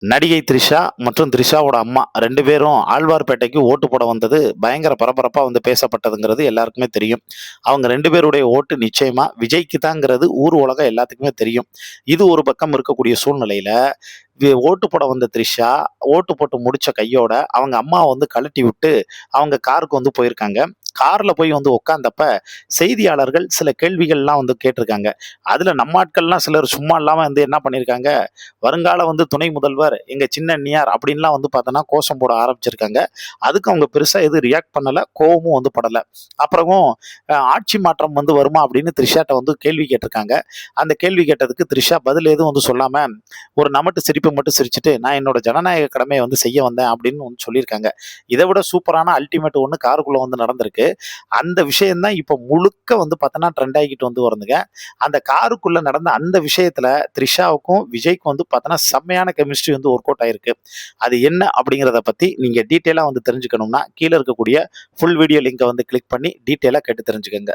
நடிகை த்ரிஷா மற்றும் த்ரிஷாவோட அம்மா 2 பேரும் ஆழ்வார்பேட்டைக்கு ஓட்டு போட வந்தது பயங்கர பரபரப்பா பேசப்பட்டதுங்கிறது எல்லாருக்குமே தெரியும். அவங்க 2 பேருடைய ஓட்டு நிச்சயமா விஜய்க்கு தாங்கிறது ஊர் உலகம் எல்லாத்துக்குமே தெரியும். இது ஒரு பக்கம் இருக்கக்கூடிய சூழ்நிலையில, ஓட்டு போட வந்த த்ரிஷா, ஓட்டு போட்டு முடிச்ச கையோட அவங்க அம்மாவ கழட்டி விட்டு, அவங்க காருக்கு போயிருக்காங்க. கார்ல போய் உட்கார்ந்தப்ப, செய்தியாளர்கள் சில கேள்விகள்லாம் கேட்டிருக்காங்க. அதுல நம்ம ஆட்கள்லாம் சிலர் சும்மா இல்லாம என்ன பண்ணியிருக்காங்க, வருங்கால துணை முதல்வர் எங்க சின்ன அண்ணியார் அப்படின்லாம் பார்த்தோன்னா கோஷம் போட ஆரம்பிச்சிருக்காங்க. அதுக்கு அவங்க பெருசா எதுவும் ரியாக்ட் பண்ணல. கோவமும் படல. அப்புறமும் ஆட்சி மாற்றம் வருமா அப்படின்னு த்ரிஷாட்ட கேள்வி கேட்டிருக்காங்க. அந்த கேள்வி கேட்டதுக்கு த்ரிஷா பதில் எதுவும் சொல்லாம, ஒரு நமட்டு சிரிப்பு மட்டும் சிரிச்சுட்டு, நான் என்னோட ஜனநாயக கடமைய செய்ய வந்தேன் அப்படின்னு சொல்லியிருக்காங்க. இதை விட சூப்பரான அல்டிமேட் ஒண்ணு காருக்குள்ள நடந்திருக்கு. அந்த விஷயம் தான் இப்ப முழுக்க பார்த்தோன்னா ட்ரெண்ட் ஆகிட்டு வருதுங்க. அந்த காருக்குள்ள நடந்த அந்த விஷயத்துல த்ரிஷாவுக்கும் விஜய்க்கும் பார்த்தோன்னா செம்மையான கெமிஸ்ட்ரி ஒர்க் அவுட் ஆயிருக்கு. அது என்ன அப்படிங்கிறத பத்தி நீங்க டீட்டெயிலா தெரிஞ்சுக்கணும்னா, கீழ இருக்கக்கூடிய ஃபுல் வீடியோ லிங்கை கிளிக் பண்ணி டீட்டெயிலா கேட்டு தெரிஞ்சுக்கங்க.